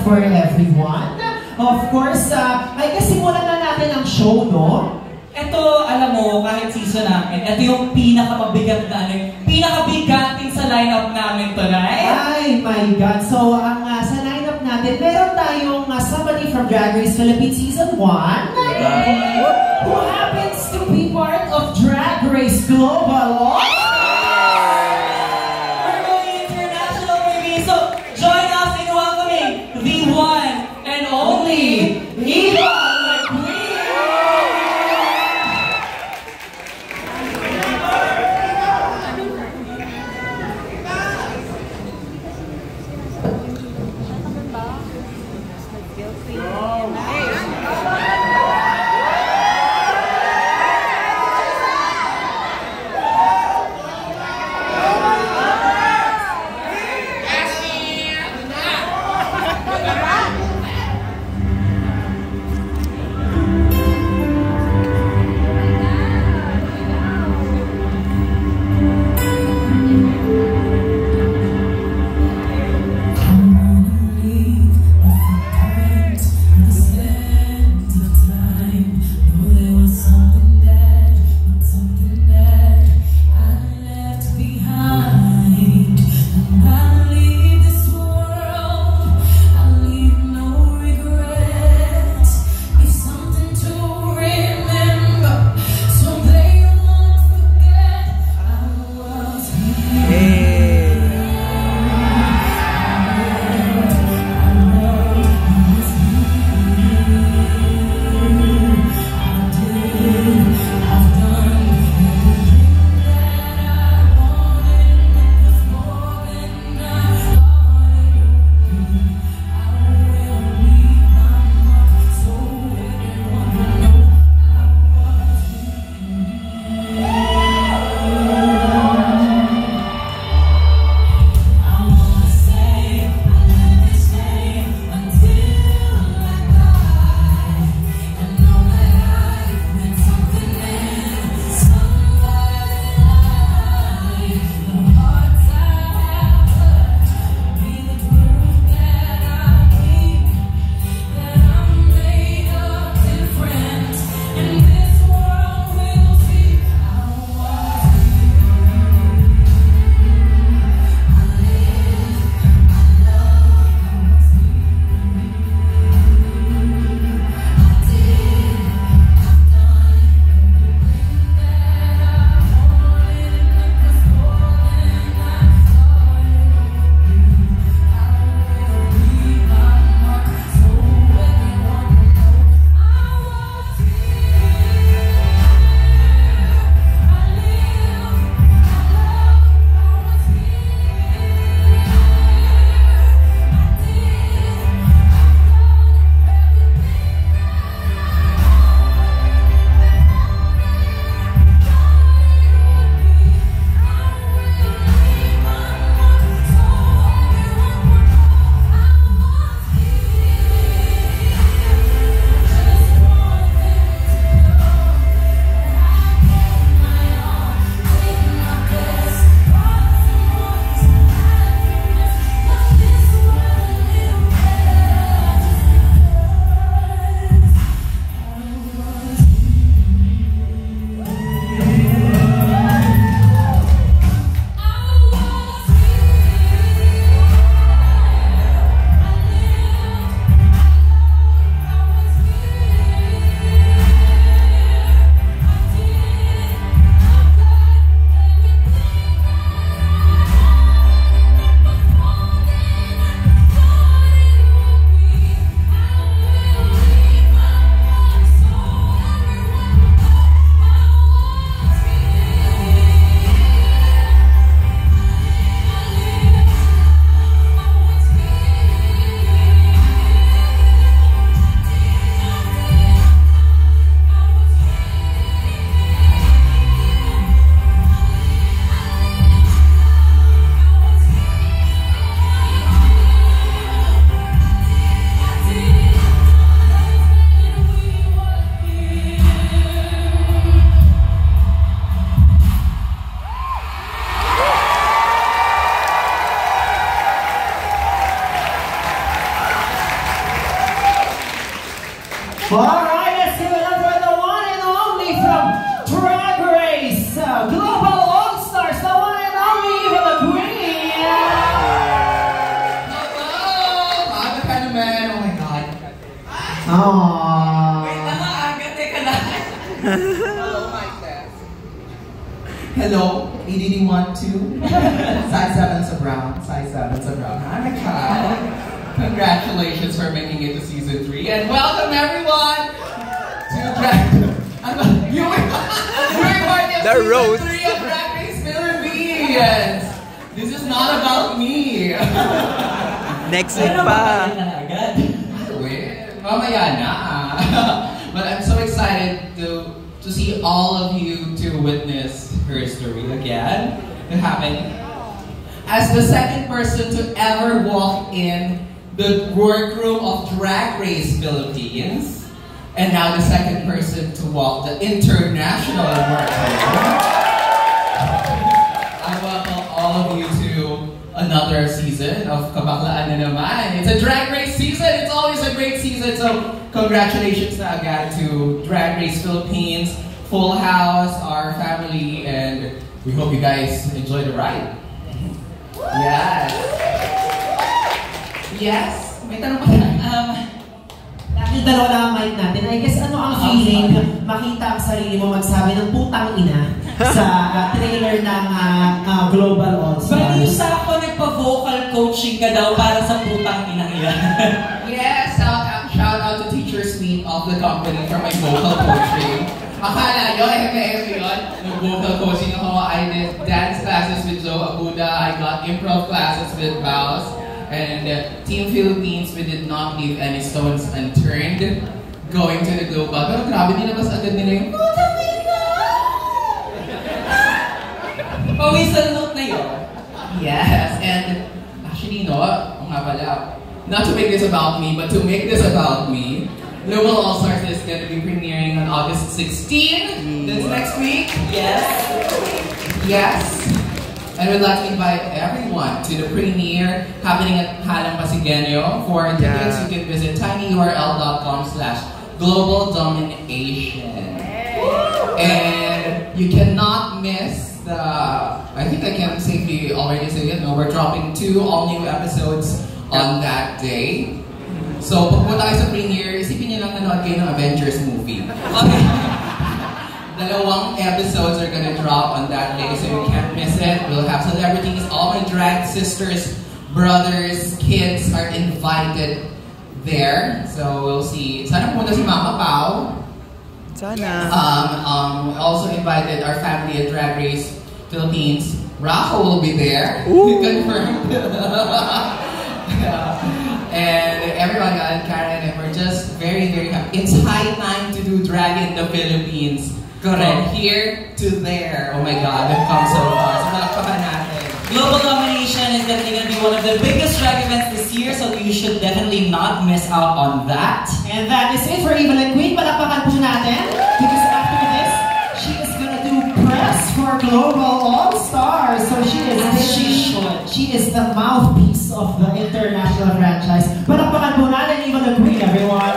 for everyone. Of course, ay kasi simulan na natin ang show, no? Ito, alam mo, kahit season namin, ito yung pinakabigat pinakabigating sa lineup namin tonight. Ay, my God. So, sa lineup natin, meron tayong somebody from Drag Race Philippines Season 1 who happens to be part of Drag Race Global. We're going international, baby. So, join us in welcoming the one and only Eva! Alright, let's give it up for the one and only from Drag Race Global All-Stars, the one and only Eva the Queen! Hello! I'm the kind of man, oh my god. Aww. Wait lang nga, agad ka na. Hello, my friends. Hello, ADD12. Size 7 sa brown. Size 7 sa brown. Hi, Kat. Congratulations for making it to season 3 and welcome everyone to viewing party of season 3 of Drag Race Philippines. This is not about me. Next week pa. Wait, mamaya na. But I'm so excited to see all of you to witness her story again. It happened as the second person to ever walk in the workroom of Drag Race Philippines, and now the second person to walk the international workroom. I welcome all of you to another season of Kabaklaan na naman. It's a Drag Race season. It's always a great season. So congratulations na agad to Drag Race Philippines, Full House, our family, and we hope you guys enjoy the ride. Yes. Yes? May tanong pa Dahil dalawa lang ang mic natin, I guess ano ang feeling makita ang sarili mo magsabi ng putang ina sa trailer ng Global All-Stars? Balisa ako, nagpa-vocal coaching ka daw para sa putang inang ilan. Yes, shout out to Teacher Sweet of the company for my vocal coaching. Akala nyo, yun. Nag-vocal coaching ako. I did dance classes with Joe Abuda. I got improv classes with Baus. And Team Philippines, we did not leave any stones unturned going to the global. Pero grabe, nilabas agad nila yung Pawisan note na yun. yes, and actually, no, nga pala, not to make this about me, but to make this about me, Global All-Stars is going to be premiering on August 16. That's next week. Yes. Yes. And we'd like to invite everyone to the premiere happening at Halang Pasigueño. For tickets, you can visit tinyurl.com/globaldomination. And you cannot miss the, I think I can safely already say it, no, we're dropping 2 all-new episodes on that day. So, pag po tayo sa premiere, isipin niyo lang nanood kayo ng Avengers movie. Okay. 2 episodes are gonna drop on that day, so you can't miss it. We'll have celebrities, all my drag sisters, brothers, kids are invited there. So we'll see. Sana pumunta si Mama Pao. Sana. Also invited our family at Drag Race Philippines. Rafa will be there. Confirmed. And everyone got Karen, and we're just very, very happy. It's high time to do drag in the Philippines. From here to there. Oh my God, we've come so far. So malakpakan natin. Global Domination is definitely going to be one of the biggest drag events this year, so you should definitely not miss out on that. And that is it for Eva the Queen. Palakpakan po natin. Because after this, she is gonna do press for Global All-Stars. So she is the mouthpiece of the international franchise. Palakpakan po natin Eva the Queen, everyone.